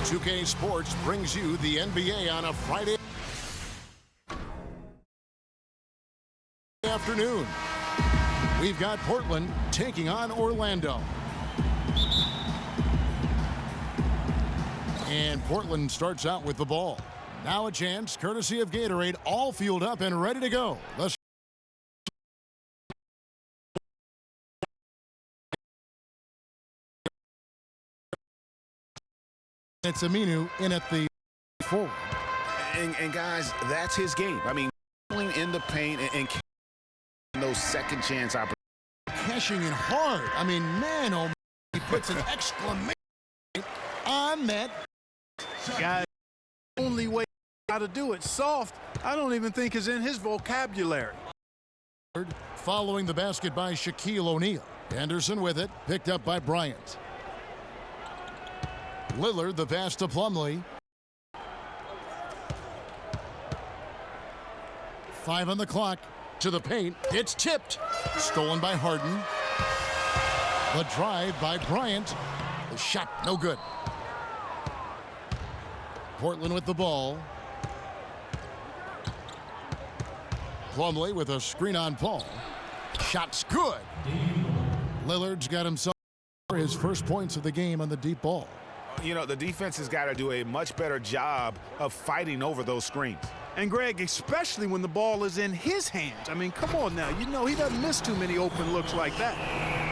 2K Sports brings you the NBA on a Friday afternoon. We've got Portland taking on Orlando. And Portland starts out with the ball. Now a chance, courtesy of Gatorade, all fueled up and ready to go. It's Aminu in at the forward. And guys, that's his game. I mean, in the paint and those second chance opportunities. Cashing in hard. I mean, man, oh, man, he puts an exclamation on that. Guys, the only way how to do it soft, I don't even think is in his vocabulary. Following the basket by Shaquille O'Neal. Anderson with it, picked up by Bryant. Lillard, the pass to Plumlee. 5 on the clock. To the paint. It's tipped. Stolen by Harden. The drive by Bryant. The shot, no good. Portland with the ball. Plumlee with a screen on Paul. Shot's good. Lillard's got himself his first points of the game on the deep ball. You know, the defense has got to do a much better job of fighting over those screens. And, Greg, especially when the ball is in his hands. I mean, come on now. You know he doesn't miss too many open looks like that.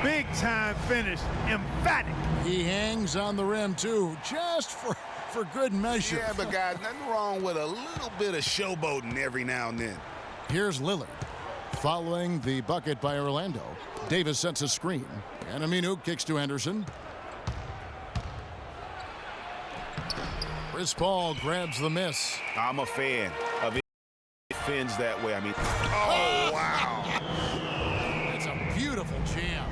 Big-time finish. Emphatic. He hangs on the rim, too, just for good measure. Yeah, but, guys, nothing wrong with a little bit of showboating every now and then. Here's Lillard. Following the bucket by Orlando. Davis sets a screen. And Aminu kicks to Anderson. Chris Paul grabs the miss. I'm a fan of it. Defends that way. I mean, oh, wow. That's a beautiful jam.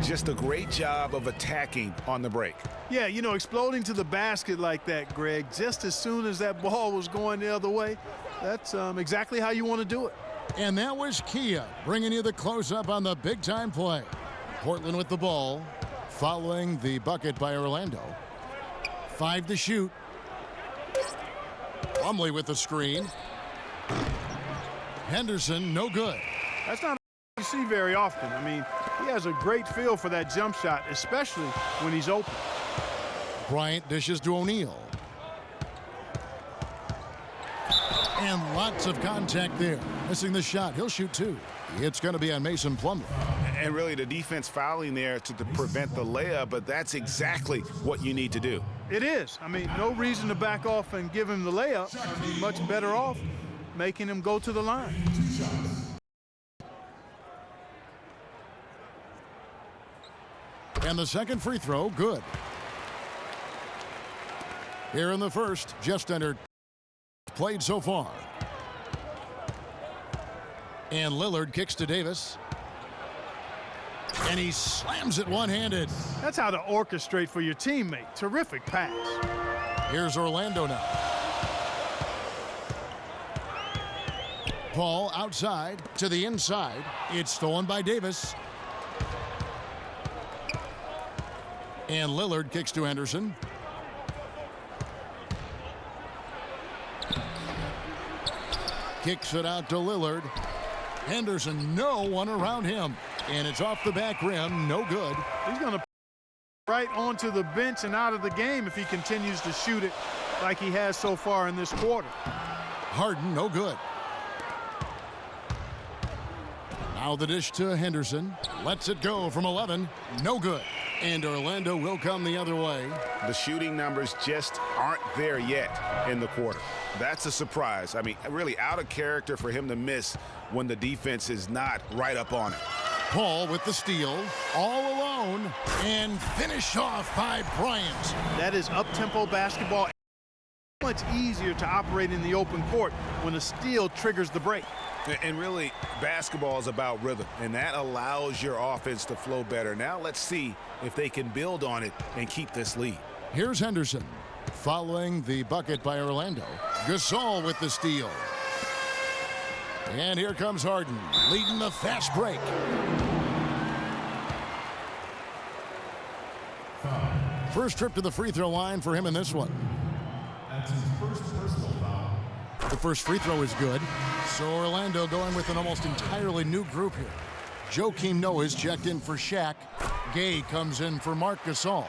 Just a great job of attacking on the break. Yeah, you know, exploding to the basket like that, Greg, just as soon as that ball was going the other way, that's exactly how you want to do it. And that was Kia bringing you the close-up on the big-time play. Portland with the ball, following the bucket by Orlando. 5 to shoot. Plumlee with the screen. Henderson, no good. That's not you see very often. I mean, he has a great feel for that jump shot, especially when he's open. Bryant dishes to O'Neal. And lots of contact there. Missing the shot. He'll shoot 2. It's going to be on Mason Plumlee. And really the defense fouling there to prevent the layup, but that's exactly what you need to do. It is. I mean, no reason to back off and give him the layup. I mean, much better off making him go to the line. And the second free throw, good. Here in the first, just entered. Played so far. And Lillard kicks to Davis. And he slams it one-handed. That's how to orchestrate for your teammate. Terrific pass. Here's Orlando now. Paul outside to the inside. It's stolen by Davis. And Lillard kicks to Anderson. Kicks it out to Lillard. Henderson, no one around him. And it's off the back rim, no good. He's going to right onto the bench and out of the game if he continues to shoot it like he has so far in this quarter. Harden, no good. Now the dish to Henderson. Lets it go from 11, no good. And Orlando will come the other way. The shooting numbers just aren't there yet in the quarter. That's a surprise. I mean, really out of character for him to miss when the defense is not right up on it. Paul with the steal, all alone, and finished off by Bryant. That is up-tempo basketball. Much easier to operate in the open court when a steal triggers the break. And really, basketball is about rhythm, and that allows your offense to flow better. Now let's see if they can build on it and keep this lead. Here's Henderson, following the bucket by Orlando. Gasol with the steal. And here comes Harden, leading the fast break. First trip to the free throw line for him in this one. That's his first personal foul. The first free throw is good. So Orlando going with an almost entirely new group here. Joakim Noah is checked in for Shaq. Gay comes in for Marc Gasol.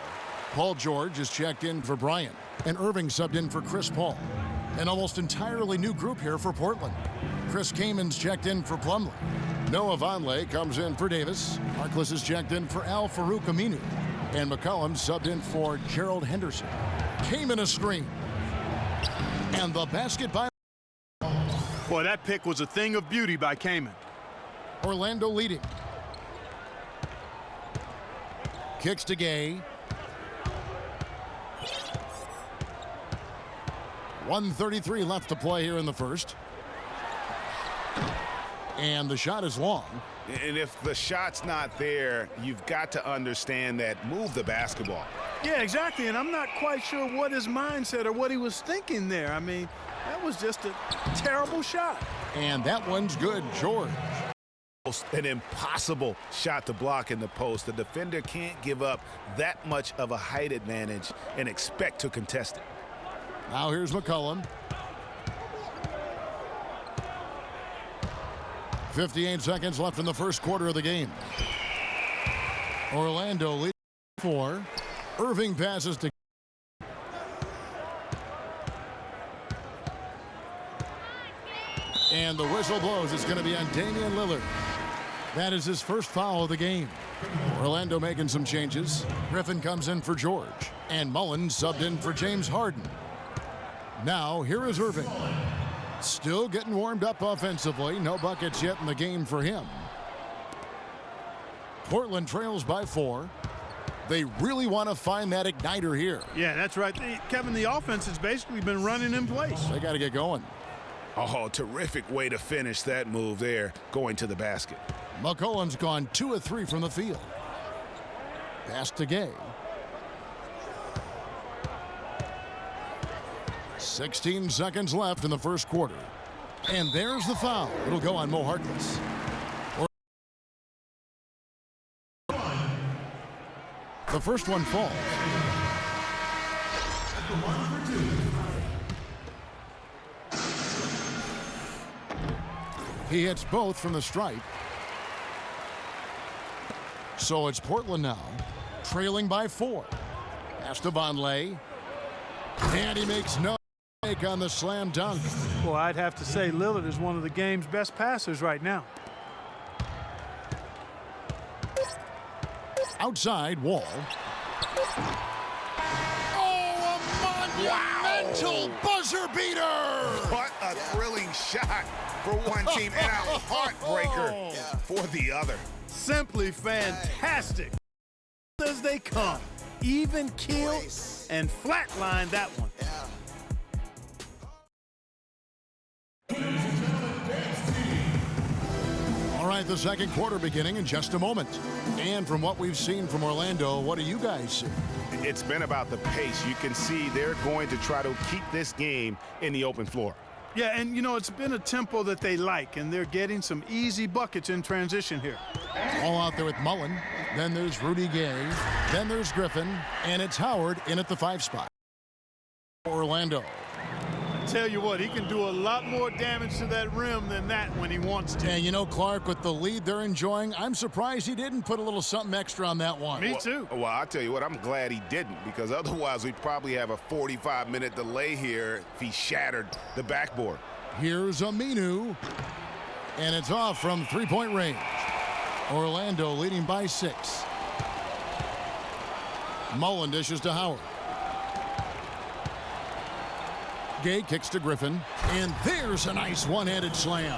Paul George is checked in for Bryant. And Irving subbed in for Chris Paul. An almost entirely new group here for Portland. Chris Kamen's checked in for Plumlee. Noah Vonleh comes in for Davis. Harkless is checked in for Al Farouk Aminu. And McCollum subbed in for Gerald Henderson. Kaman a screen. And the basket by... Boy, that pick was a thing of beauty by Kaman. Orlando leading. Kicks to Gay. 1:33 left to play here in the first. And the shot is long. And if the shot's not there, you've got to understand that. Move the basketball. Yeah, exactly. And I'm not quite sure what his mindset or what he was thinking there. I mean, that was just a terrible shot. And that one's good, George. An impossible shot to block in the post. The defender can't give up that much of a height advantage and expect to contest it. Now here's McCollum. 58 seconds left in the first quarter of the game. Orlando leads 4. Irving passes to... And the whistle blows. It's going to be on Damian Lillard. That is his first foul of the game. Orlando making some changes. Griffin comes in for George. And Mullins subbed in for James Harden. Now, here is Irving. Still getting warmed up offensively. No buckets yet in the game for him. Portland trails by 4. They really want to find that igniter here. Yeah, that's right. Kevin, the offense has basically been running in place. They got to get going. Oh, terrific way to finish that move there, going to the basket. McCollum's gone 2 of 3 from the field. Pass to Gay. 16 seconds left in the first quarter. And there's the foul. It'll go on Mo Harkless. The first one falls. He hits both from the stripe. So it's Portland now, trailing by 4. Pass to Vonleh. And he makes no mistake on the slam dunk. Well, I'd have to say Lillard is one of the game's best passers right now. Outside, Wall. Oh, a monumental buzzer beater! What a thrilling shot for one team and a heartbreaker for the other. Simply fantastic. As they come, even keel and flatline that one. All right, the second quarter beginning in just a moment. And from what we've seen from Orlando, what do you guys see? It's been about the pace. You can see they're going to try to keep this game in the open floor. Yeah, and you know, it's been a tempo that they like, and they're getting some easy buckets in transition here. All out there with Mullen. Then there's Rudy Gay. Then there's Griffin. And it's Howard in at the 5 spot. Orlando. Tell you what, he can do a lot more damage to that rim than that when he wants to. And you know, Clark, with the lead they're enjoying, I'm surprised he didn't put a little something extra on that one. Me too. Well, I'll tell you what, I'm glad he didn't, because otherwise we'd probably have a 45-minute delay here if he shattered the backboard. Here's Aminu. And it's off from three-point range. Orlando leading by 6. Mullen dishes to Howard. Gay kicks to Griffin, and there's a nice one-handed slam.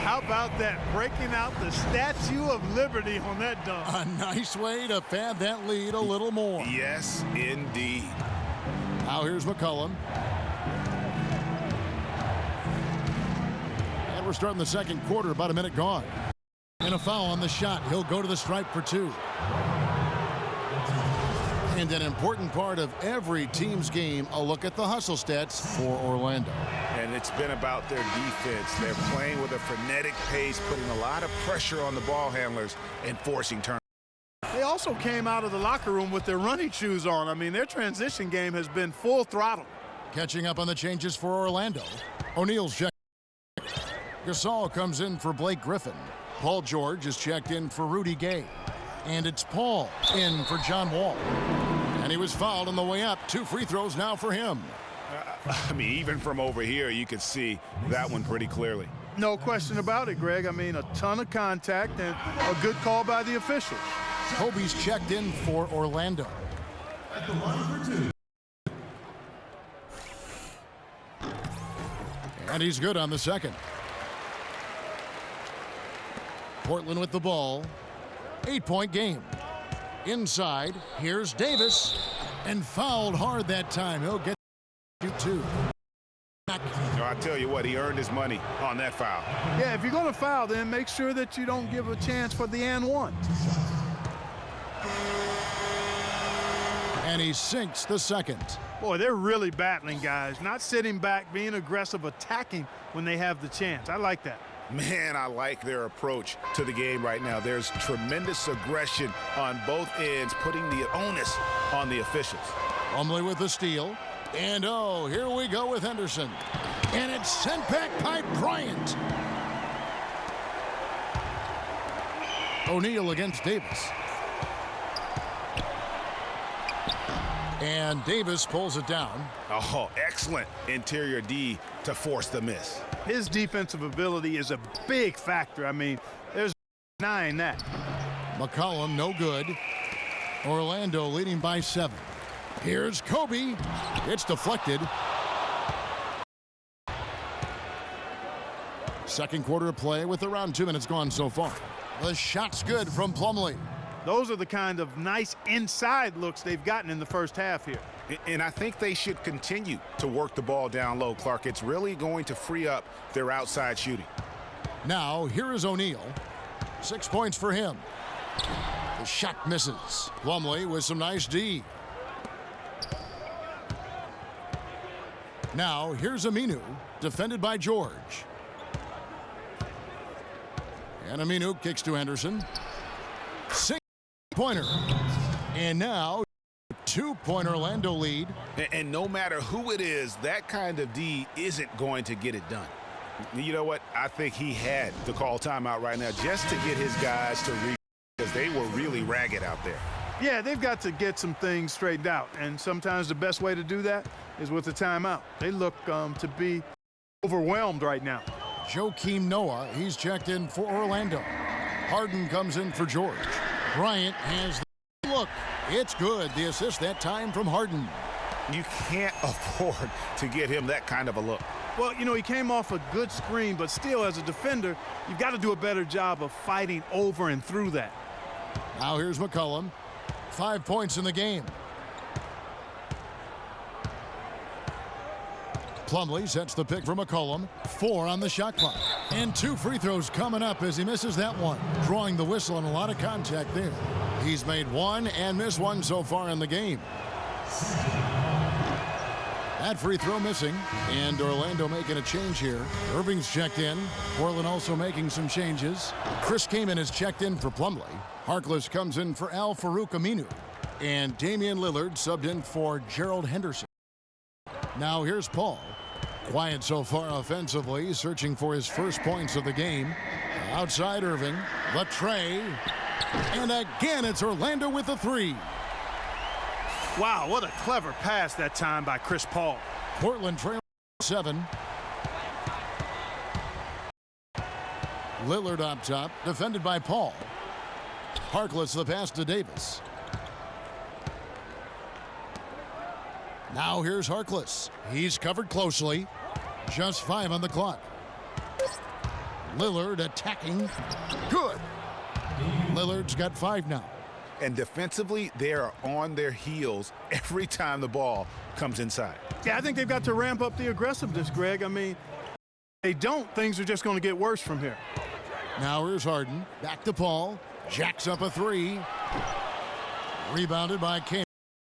How about that? Breaking out the Statue of Liberty on that dunk. A nice way to pad that lead a little more. Yes, indeed. Now here's McCollum. And we're starting the second quarter, about a minute gone. And a foul on the shot. He'll go to the stripe for 2. And an important part of every team's game, a look at the hustle stats for Orlando. And it's been about their defense. They're playing with a frenetic pace, putting a lot of pressure on the ball handlers and forcing turnovers. They also came out of the locker room with their running shoes on. I mean, their transition game has been full throttle. Catching up on the changes for Orlando. O'Neal's checked. Gasol comes in for Blake Griffin. Paul George is checked in for Rudy Gay. And it's Paul in for John Wall. And he was fouled on the way up. 2 free throws now for him. I mean, even from over here, you could see that one pretty clearly. No question about it, Greg. I mean, a ton of contact and a good call by the officials. Kobe's checked in for Orlando. At the line for 2. And he's good on the second. Portland with the ball. 8-point game. Inside, here's Davis. And fouled hard that time. He'll get shoot 2. I tell you what, he earned his money on that foul. Yeah, if you're going to foul, then make sure that you don't give a chance for the and one. And he sinks the second. Boy, they're really battling, guys. Not sitting back, being aggressive, attacking when they have the chance. I like that. Man, I like their approach to the game right now. There's tremendous aggression on both ends, putting the onus on the officials. Plumlee with the steal. And oh, here we go with Henderson. And it's sent back by Bryant. O'Neal against Davis. And Davis pulls it down. Oh, excellent interior D to force the miss. His defensive ability is a big factor. I mean, there's no denying that. McCollum, no good. Orlando leading by 7. Here's Kobe. It's deflected. Second quarter of play with around 2 minutes gone so far. The shot's good from Plumlee. Those are the kind of nice inside looks they've gotten in the first half here. And I think they should continue to work the ball down low, Clark. It's really going to free up their outside shooting. Now, here is O'Neal. 6 points for him. The shot misses. Plumlee with some nice D. Now, here's Aminu, defended by George. And Aminu kicks to Henderson. 6-pointer. And now, 2-point Orlando lead. And no matter who it is, that kind of D isn't going to get it done. You know what? I think he had to call timeout right now just to get his guys to read, because they were really ragged out there. Yeah, they've got to get some things straightened out, and sometimes the best way to do that is with a timeout. They look to be overwhelmed right now. Joakim Noah, he's checked in for Orlando. Harden comes in for George. Bryant has the look. It's good. The assist that time from Harden. You can't afford to get him that kind of a look. Well, you know, he came off a good screen, but still, as a defender, you've got to do a better job of fighting over and through that. Now here's McCollum. 5 points in the game. Plumlee sets the pick for McCollum. 4 on the shot clock. And 2 free throws coming up as he misses that one. Drawing the whistle and a lot of contact there. He's made 1 and missed 1 so far in the game. That free throw missing. And Orlando making a change here. Irving's checked in. Portland also making some changes. Chris Kaman is checked in for Plumlee. Harkless comes in for Al-Farouq Aminu. And Damian Lillard subbed in for Gerald Henderson. Now here's Paul. Quiet so far offensively, searching for his first points of the game. Outside Irving, the tray. And again, it's Orlando with the 3. Wow, what a clever pass that time by Chris Paul. Portland trailing 7. Lillard up top, defended by Paul. Harkless the pass to Davis. Now here's Harkless. He's covered closely. Just 5 on the clock. Lillard attacking. Good. Lillard's got 5 now. And defensively, they are on their heels every time the ball comes inside. Yeah, I think they've got to ramp up the aggressiveness, Greg. I mean, if they don't, things are just going to get worse from here. Now here's Harden. Back to Paul. Jacks up a 3. Rebounded by King.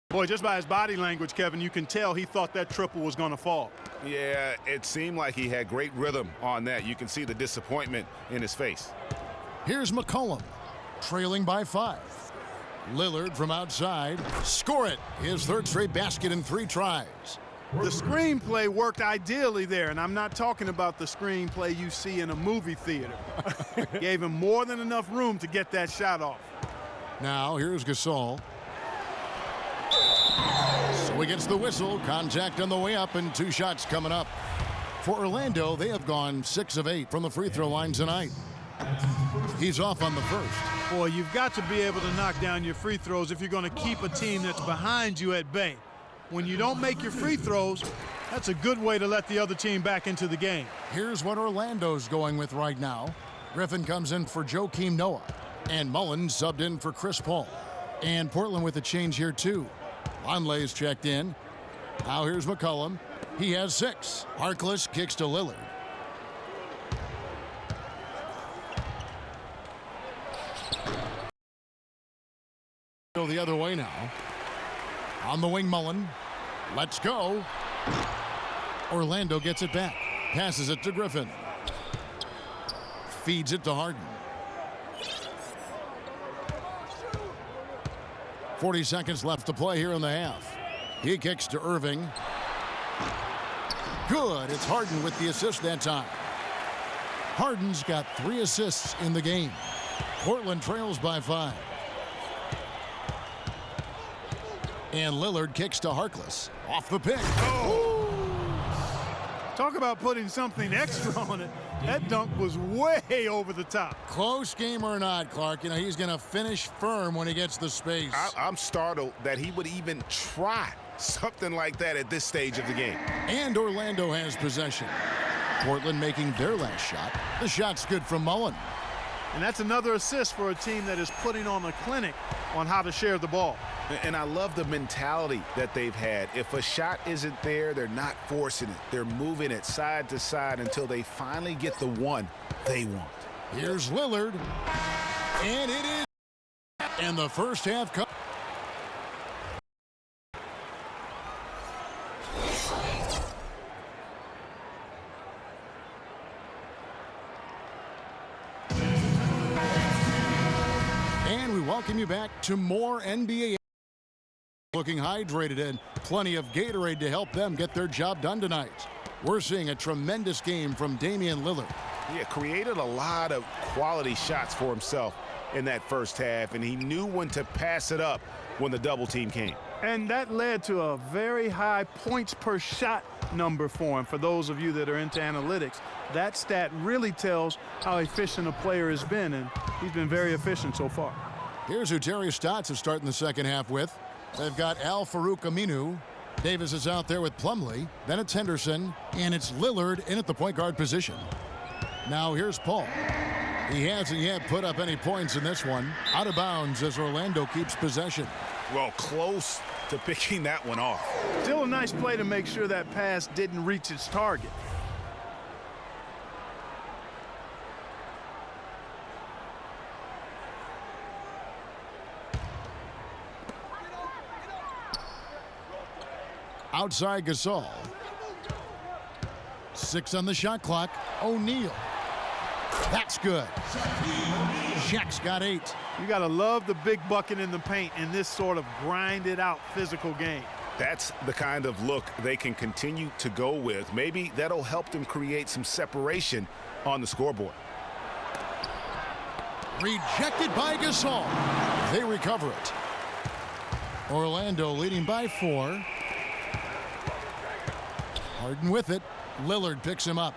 Boy, just by his body language, Kevin, you can tell he thought that triple was going to fall. Yeah, it seemed like he had great rhythm on that. You can see the disappointment in his face. Here's McCollum, trailing by 5. Lillard from outside. Score it. His third straight basket in 3 tries. The screenplay worked ideally there, and I'm not talking about the screenplay you see in a movie theater. Gave him more than enough room to get that shot off. Now here's Gasol. So he gets the whistle. Contact on the way up and 2 shots coming up. For Orlando, they have gone 6 of 8 from the free throw line tonight. He's off on the first. Boy, you've got to be able to knock down your free throws if you're going to keep a team that's behind you at bay. When you don't make your free throws, that's a good way to let the other team back into the game. Here's what Orlando's going with right now. Griffin comes in for Joakim Noah. And Mullins subbed in for Chris Paul. And Portland with a change here too. Longley's checked in. Now here's McCollum. He has 6. Harkless kicks to Lillard. Go the other way now. On the wing, Mullen. Let's go. Orlando gets it back. Passes it to Griffin. Feeds it to Harden. 40 seconds left to play here in the half. He kicks to Irving. Good. It's Harden with the assist that time. Harden's got 3 assists in the game. Portland trails by 5. And Lillard kicks to Harkless. Off the pick. Oh! Talk about putting something extra on it. That dunk was way over the top. Close game or not, Clark, you know, he's going to finish firm when he gets the space. I'm startled that he would even try something like that at this stage of the game. And Orlando has possession. Portland making their last shot. The shot's good from Mullen. And that's another assist for a team that is putting on a clinic on how to share the ball. And I love the mentality that they've had. If a shot isn't there, they're not forcing it. They're moving it side to side until they finally get the one they want. Here's Lillard. And it is. And the first half comes. And we welcome you back to more NBA. Looking hydrated and plenty of Gatorade to help them get their job done tonight. We're seeing a tremendous game from Damian Lillard. Yeah, created a lot of quality shots for himself in that first half, and he knew when to pass it up when the double team came. And that led to a very high points per shot number for him. For those of you that are into analytics, that stat really tells how efficient a player has been, and he's been very efficient so far. Here's who Terry Stotts is starting the second half with. They've got Al Farouk Aminu. Davis is out there with Plumlee. Then it's Henderson, and it's Lillard in at the point guard position. Now here's Paul. He hasn't yet put up any points in this one. Out of bounds as Orlando keeps possession. Well, close to picking that one off. Still a nice play to make sure that pass didn't reach its target. Outside Gasol. 6 on the shot clock. O'Neal. That's good. Shaq's got 8. You got to love the big bucket in the paint in this sort of grinded out physical game. That's the kind of look they can continue to go with. Maybe that'll help them create some separation on the scoreboard. Rejected by Gasol. They recover it. Orlando leading by 4. Harden with it. Lillard picks him up.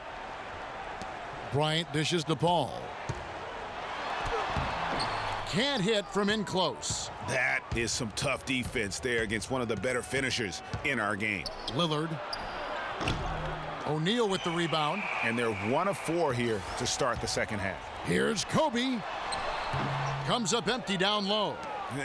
Bryant dishes to Paul. Can't hit from in close. That is some tough defense there against one of the better finishers in our game. Lillard. O'Neal with the rebound. And they're 1 of 4 here to start the second half. Here's Kobe. Comes up empty down low.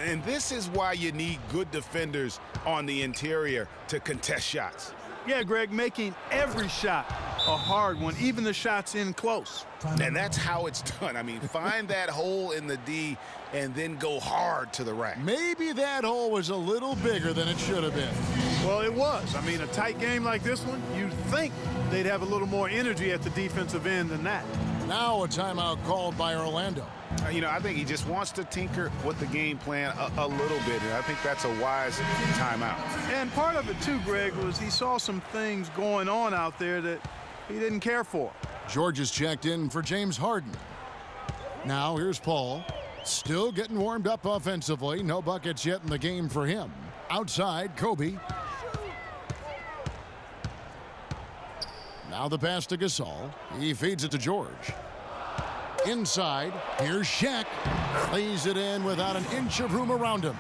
And this is why you need good defenders on the interior to contest shots. Yeah, Greg, making every shot a hard one, even the shots in close. And that's how it's done. I mean, find that hole in the D and then go hard to the rack. Maybe that hole was a little bigger than it should have been. Well, it was. I mean, a tight game like this one, you'd think they'd have a little more energy at the defensive end than that. Now a timeout called by Orlando. You know, I think he just wants to tinker with the game plan a little bit, and I think that's a wise timeout. And part of it, too, Greg, was he saw some things going on out there that he didn't care for. George is checked in for James Harden. Now here's Paul. Still getting warmed up offensively. No buckets yet in the game for him. Outside, Kobe. Now the pass to Gasol. He feeds it to George. Inside, here's Shaq. Lays it in without an inch of room around him.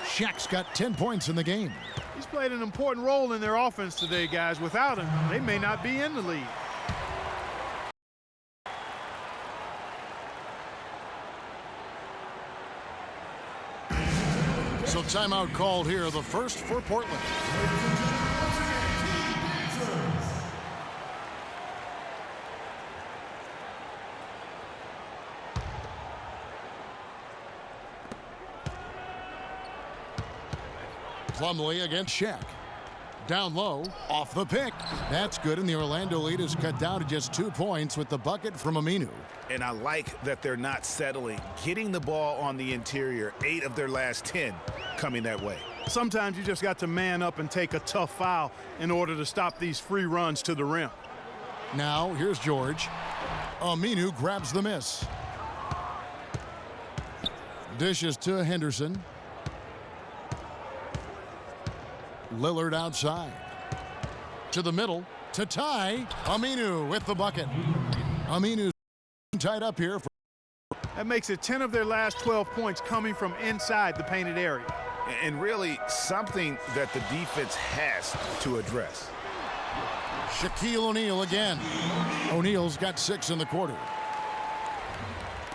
Shaq's got 10 points in the game. He's played an important role in their offense today, guys. Without him, they may not be in the lead. So timeout called here, the first for Portland. Plumlee against Shaq. Down low, off the pick. That's good, and the Orlando lead is cut down to just 2 points with the bucket from Aminu. And I like that they're not settling. Getting the ball on the interior, 8 of their last 10 coming that way. Sometimes you just got to man up and take a tough foul in order to stop these free runs to the rim. Now, here's George. Aminu grabs the miss. Dishes to Henderson. Lillard outside. To the middle. To tie. Aminu with the bucket. Aminu tied up here. That makes it 10 of their last 12 points coming from inside the painted area. And really something that the defense has to address. Shaquille O'Neal again. O'Neal's got 6 in the quarter.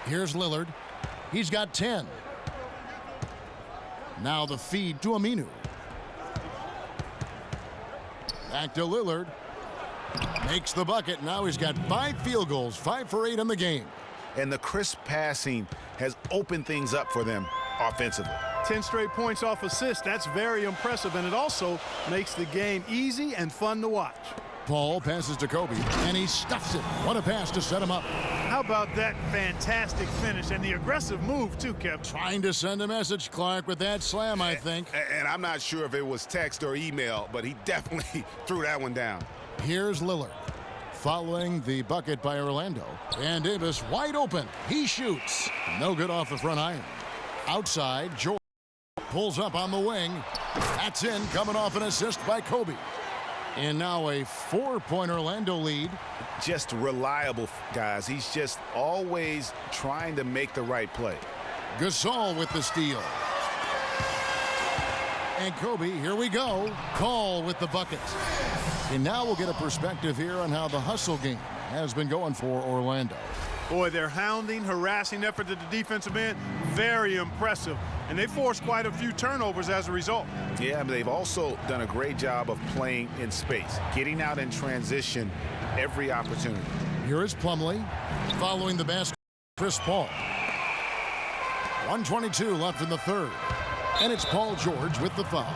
Here's Lillard. He's got 10. Now the feed to Aminu. Back to Lillard. Makes the bucket. Now he's got 5 field goals, 5 for 8 in the game. And the crisp passing has opened things up for them offensively. 10 straight points off assists. That's very impressive, and it also makes the game easy and fun to watch. Paul passes to Kobe, and he stuffs it. What a pass to set him up. How about that fantastic finish and the aggressive move, too, Kev? Trying to send a message, Clark, with that slam, I think. And I'm not sure if it was text or email, but he definitely threw that one down. Here's Lillard. Following the bucket by Orlando. And Davis wide open. He shoots. No good off the front iron. Outside, George pulls up on the wing. That's in, coming off an assist by Kobe. And now a 4-point Orlando lead. Just reliable, guys. He's just always trying to make the right play. Gasol with the steal. And Kobe, here we go. Call with the bucket. And now we'll get a perspective here on how the hustle game has been going for Orlando. Boy, their hounding, harassing effort at the defensive end, very impressive. And they forced quite a few turnovers as a result. Yeah, but they've also done a great job of playing in space, getting out in transition every opportunity. Here is Plumlee following the basket. Chris Paul. 1:22 left in the third. And it's Paul George with the foul.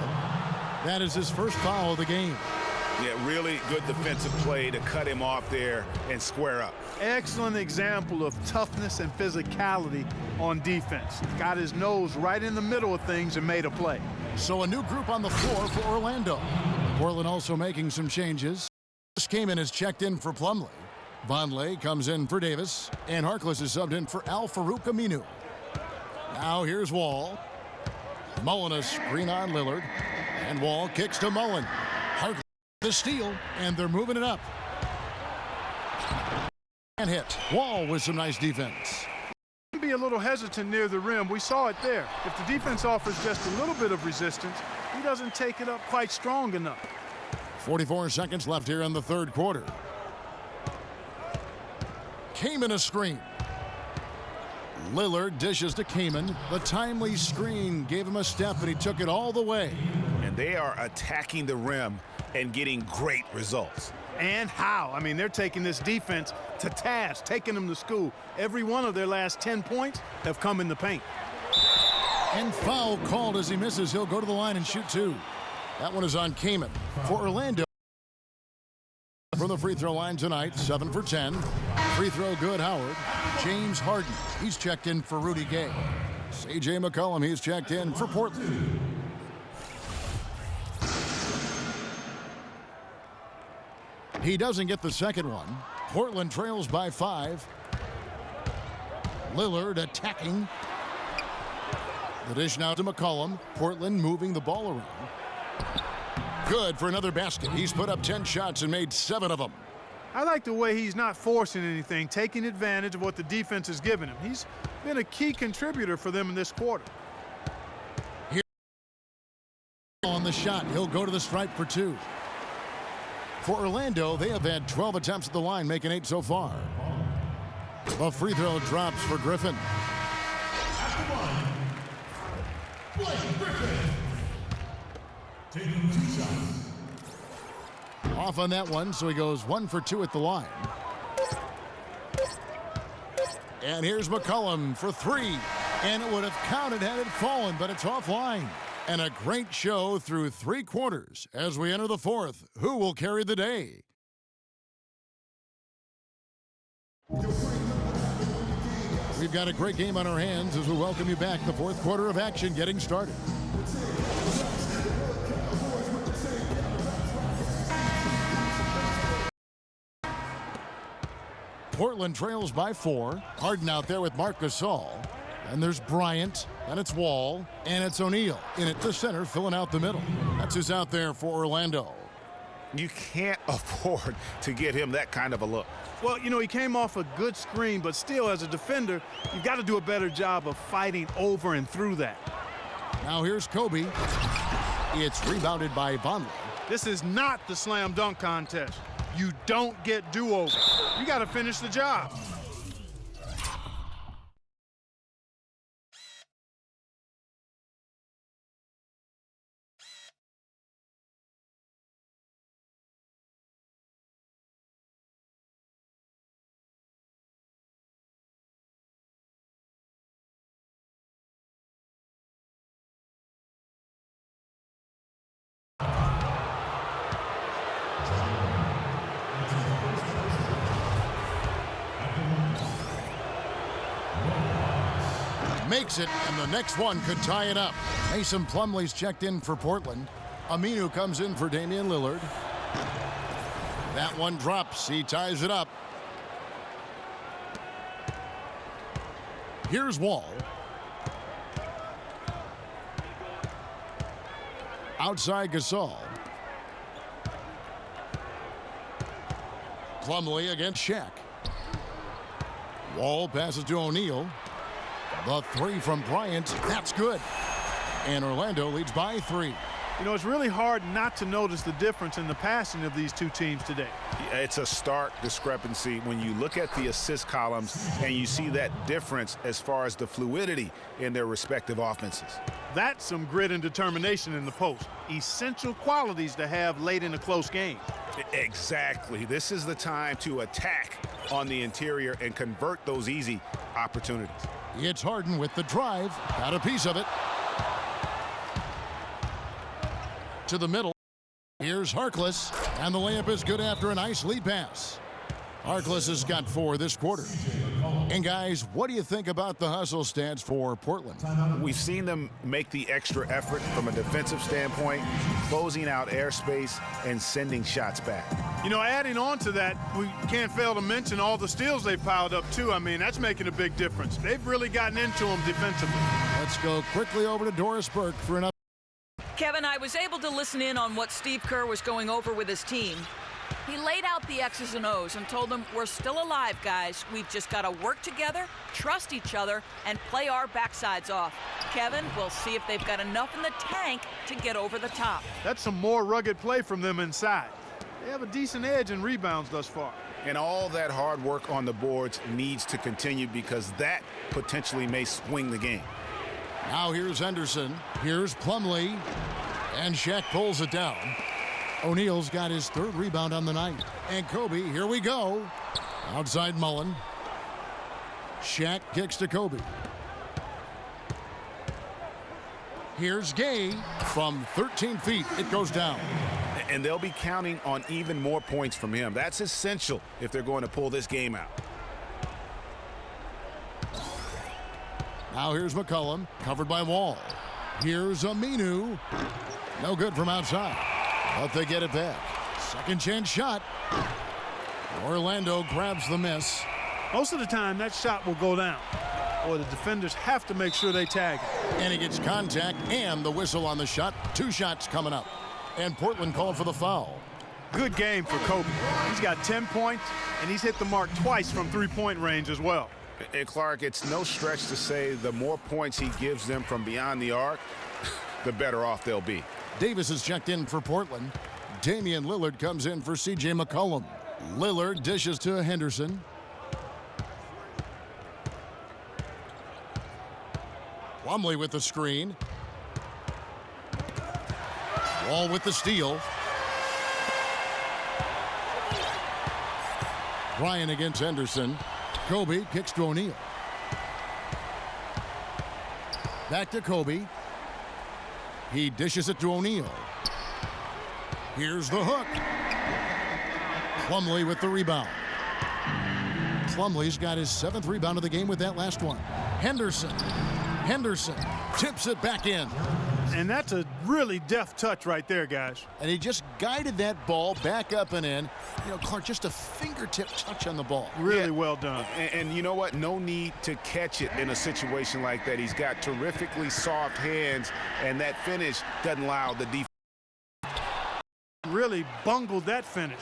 That is his first foul of the game. Yeah, really good defensive play to cut him off there and square up. Excellent example of toughness and physicality on defense. Got his nose right in the middle of things and made a play. So a new group on the floor for Orlando. Portland also making some changes. This came in as checked in for Plumlee. Vonleh comes in for Davis. And Harkless is subbed in for Al-Farouq Aminu. Now here's Wall. Mullen a screen on Lillard. And Wall kicks to Mullen. Harkless the steal, and they're moving it up. And hit. Wall with some nice defense. Be a little hesitant near the rim. We saw it there. If the defense offers just a little bit of resistance, he doesn't take it up quite strong enough. 44 seconds left here in the third quarter. Kaman a screen. Lillard dishes to Kaman. The timely screen gave him a step, and he took it all the way. And they are attacking the rim and getting great results. And how? I mean, they're taking this defense to task, taking them to school. Every one of their last 10 points have come in the paint. And foul called as he misses. He'll go to the line and shoot 2. That one is on Kaman. For Orlando, from the free throw line tonight, 7 for 10. Free throw good, Howard. James Harden, he's checked in for Rudy Gay. C.J. McCollum, he's checked in for Portland. He doesn't get the second one. Portland trails by 5. Lillard attacking. The dish now to McCollum. Portland moving the ball around. Good for another basket. He's put up 10 shots and made 7 of them. I like the way he's not forcing anything, taking advantage of what the defense has given him. He's been a key contributor for them in this quarter. Here on the shot, he'll go to the stripe for 2. For Orlando, they have had 12 attempts at the line, making 8 so far. The free throw drops for Griffin. At the line, Blake Griffin. Taking 2 shots. Off on that one, so he goes 1 for 2 at the line. And here's McCollum for 3. And it would have counted had it fallen, but it's offline. And a great show through 3 quarters. As we enter the 4th, who will carry the day? We've got a great game on our hands as we welcome you back. The 4th quarter of action getting started. Portland trails by 4. Harden out there with Marc Gasol. And there's Bryant, and it's Wall, and it's O'Neal in at the center, filling out the middle. That's who's out there for Orlando. You can't afford to get him that kind of a look. Well, you know, he came off a good screen, but still, as a defender, you've got to do a better job of fighting over and through that. Now here's Kobe. It's rebounded by Vonleh. This is not the slam dunk contest. You don't get do-overs. You got to finish the job. Makes it, and the next one could tie it up. Mason Plumlee's checked in for Portland. Aminu comes in for Damian Lillard. That one drops. He ties it up. Here's Wall. Outside Gasol. Plumlee against Shaq. Wall passes to O'Neal. The 3 from Bryant, that's good. And Orlando leads by 3. You know, it's really hard not to notice the difference in the passing of these two teams today. It's a stark discrepancy when you look at the assist columns and you see that difference as far as the fluidity in their respective offenses. That's some grit and determination in the post. Essential qualities to have late in a close game. Exactly. This is the time to attack on the interior and convert those easy opportunities. It's Harden with the drive. Got a piece of it. To the middle. Here's Harkless. And the layup is good after a nice lead pass. Harkless has got 4 this quarter. And guys, what do you think about the hustle stats for Portland? We've seen them make the extra effort from a defensive standpoint, closing out airspace and sending shots back. You know, adding on to that, we can't fail to mention all the steals they've piled up too. I mean, that's making a big difference. They've really gotten into them defensively. Let's go quickly over to Doris Burke for another. Kevin, I was able to listen in on what Steve Kerr was going over with his team. He laid out the X's and O's and told them, we're still alive, guys. We've just got to work together, trust each other, and play our backsides off. Kevin, we'll see if they've got enough in the tank to get over the top. That's some more rugged play from them inside. They have a decent edge in rebounds thus far. And all that hard work on the boards needs to continue because that potentially may swing the game. Now here's Henderson. Here's Plumlee. And Shaq pulls it down. O'Neal's got his 3rd rebound on the night. And Kobe, here we go. Outside Mullen. Shaq kicks to Kobe. Here's Gay from 13 feet. It goes down. And they'll be counting on even more points from him. That's essential if they're going to pull this game out. Now here's McCollum, covered by Wall. Here's Aminu. No good from outside, but they get it back. Second chance shot. Orlando grabs the miss. Most of the time, that shot will go down, or the defenders have to make sure they tag it. And he gets contact and the whistle on the shot. 2 shots coming up. And Portland called for the foul. Good game for Kobe. He's got 10 points, and he's hit the mark twice from three-point range as well. And Clark, it's no stretch to say the more points he gives them from beyond the arc, the better off they'll be. Davis is checked in for Portland. Damian Lillard comes in for C.J. McCollum. Lillard dishes to Henderson. Plumlee with the screen. Wall with the steal. Bryant against Henderson. Kobe kicks to O'Neal. Back to Kobe. He dishes it to O'Neal. Here's the hook. Plumlee with the rebound. Plumlee's got his 7th rebound of the game with that last one. Henderson tips it back in. And that's a really deft touch right there, guys. And he just guided that ball back up and in. You know, Clark, just a fingertip touch on the ball. Really well done. And you know what? No need to catch it in a situation like that. He's got terrifically soft hands, and that finish doesn't allow the defense. Really bungled that finish.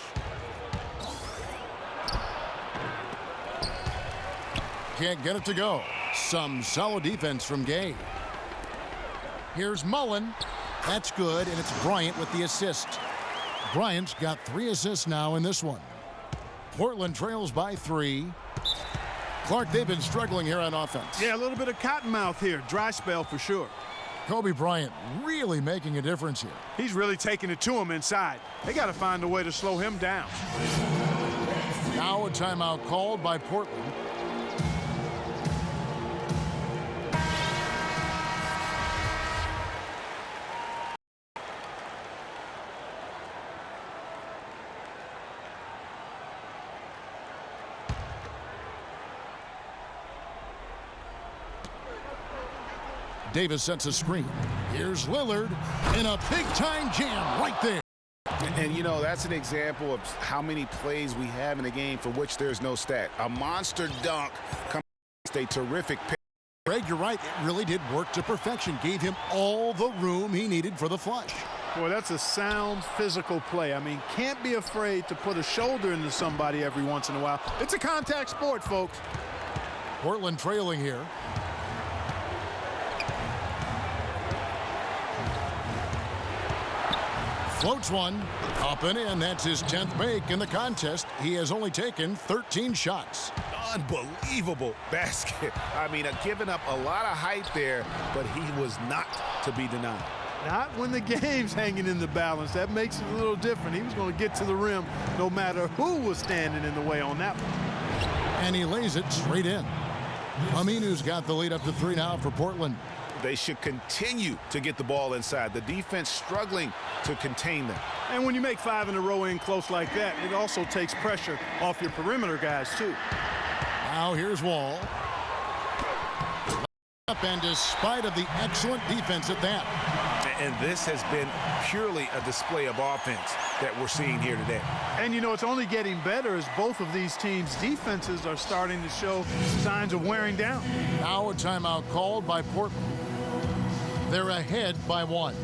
Can't get it to go. Some solid defense from Gay. Here's Mullen. That's good, and it's Bryant with the assist. Bryant's got 3 assists now in this one. Portland trails by 3. Clark, they've been struggling here on offense. Yeah, a little bit of cottonmouth here. Dry spell for sure. Kobe Bryant really making a difference here. He's really taking it to him inside. They got to find a way to slow him down. Now a timeout called by Portland. Davis sets a screen. Here's Lillard in a big-time jam right there. And, you know, that's an example of how many plays we have in a game for which there's no stat. A monster dunk comes against a terrific pick. Greg, you're right. It really did work to perfection. Gave him all the room he needed for the flush. Boy, that's a sound physical play. I mean, can't be afraid to put a shoulder into somebody every once in a while. It's a contact sport, folks. Portland trailing here. Floats one, up and in. That's his 10th make in the contest. He has only taken 13 shots. Unbelievable basket. I mean, giving up a lot of height there, but he was not to be denied. Not when the game's hanging in the balance. That makes it a little different. He was going to get to the rim no matter who was standing in the way on that one. And he lays it straight in. Aminu's got the lead up to 3 now for Portland. They should continue to get the ball inside. The defense struggling to contain them. And when you make 5 in a row in close like that, it also takes pressure off your perimeter guys, too. Now here's Wall. Up, and despite of the excellent defense at that. And this has been purely a display of offense that we're seeing here today. And, you know, it's only getting better as both of these teams' defenses are starting to show signs of wearing down. Now a timeout called by Portland. They're ahead by 1.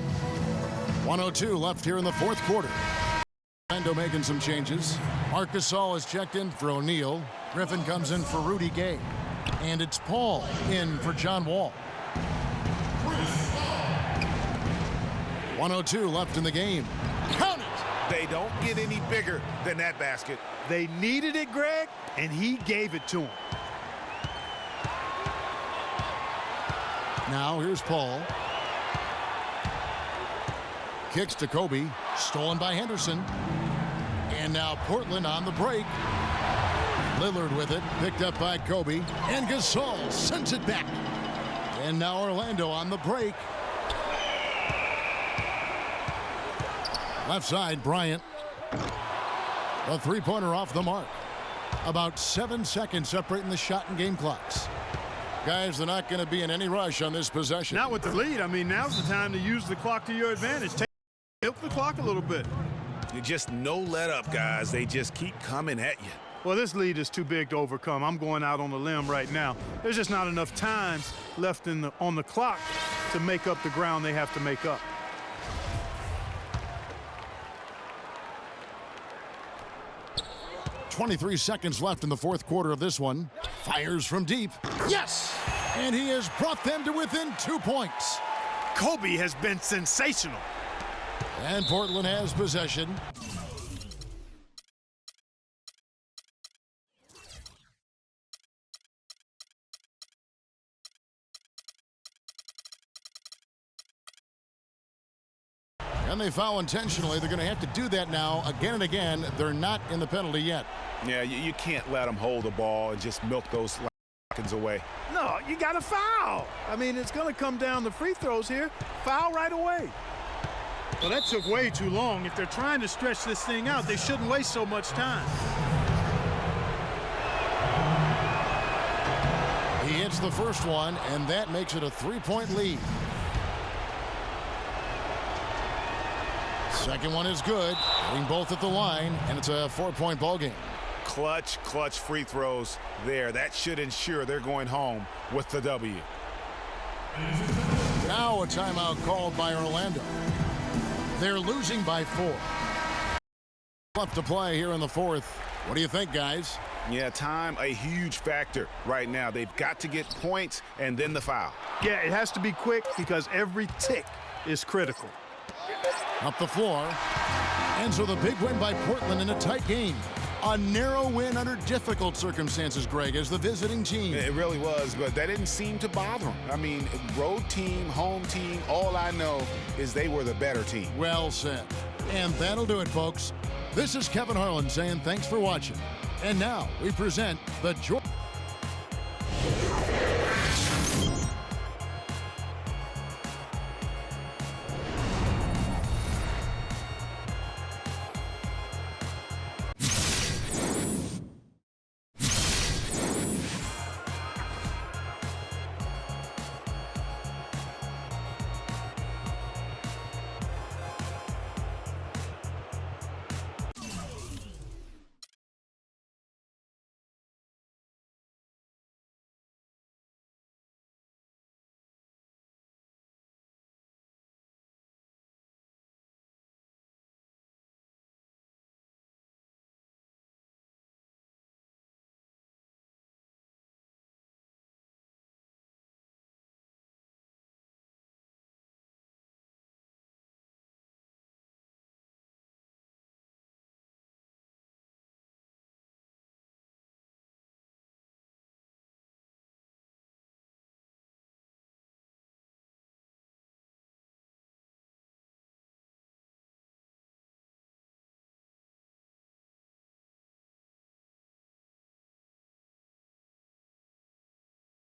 1:02 left here in the 4th quarter. Orlando making some changes. Marc Gasol is checked in for O'Neal. Griffin comes in for Rudy Gay. And it's Paul in for John Wall. 1:02 left in the game. Count it! They don't get any bigger than that basket. They needed it, Greg, and he gave it to him. Now here's Paul. Kicks to Kobe. Stolen by Henderson. And now Portland on the break. Lillard with it. Picked up by Kobe. And Gasol sends it back. And now Orlando on the break. Left side, Bryant. A three-pointer off the mark. About 7 seconds separating the shot and game clocks. Guys, they're not going to be in any rush on this possession. Not with the lead. I mean, now's the time to use the clock to your advantage. Milk the clock a little bit. You just no let up, guys. They just keep coming at you. Well, this lead is too big to overcome. I'm going out on a limb right now. There's just not enough time left on the clock to make up the ground they have to make up. .23 seconds left in the fourth quarter of this one. Fires from deep. Yes! And he has brought them to within 2 points. Kobe has been sensational. And Portland has possession. And they foul intentionally. They're going to have to do that now again and again. They're not in the penalty yet. Yeah, you can't let them hold the ball and just milk those seconds away. No, you got to foul. I mean, it's going to come down to free throws here. Foul right away. Well, that took way too long. If they're trying to stretch this thing out, they shouldn't waste so much time. He hits the first one, and that makes it a 3-point lead. Second one is good. Hitting both at the line, and it's a 4-point ball game. Clutch free throws there. That should ensure they're going home with the W. Now a timeout called by Orlando. They're losing by 4. Left to play here in the fourth. What do you think, guys? Yeah, time a huge factor right now. They've got to get points and then the foul. Yeah, it has to be quick because every tick is critical. Up the floor. And so the big win by Portland in a tight game. A narrow win under difficult circumstances, Greg, as the visiting team. It really was, but that didn't seem to bother them. I mean, road team, home team, all I know is they were the better team. Well said. And that'll do it, folks. This is Kevin Harlan saying thanks for watching. And now we present the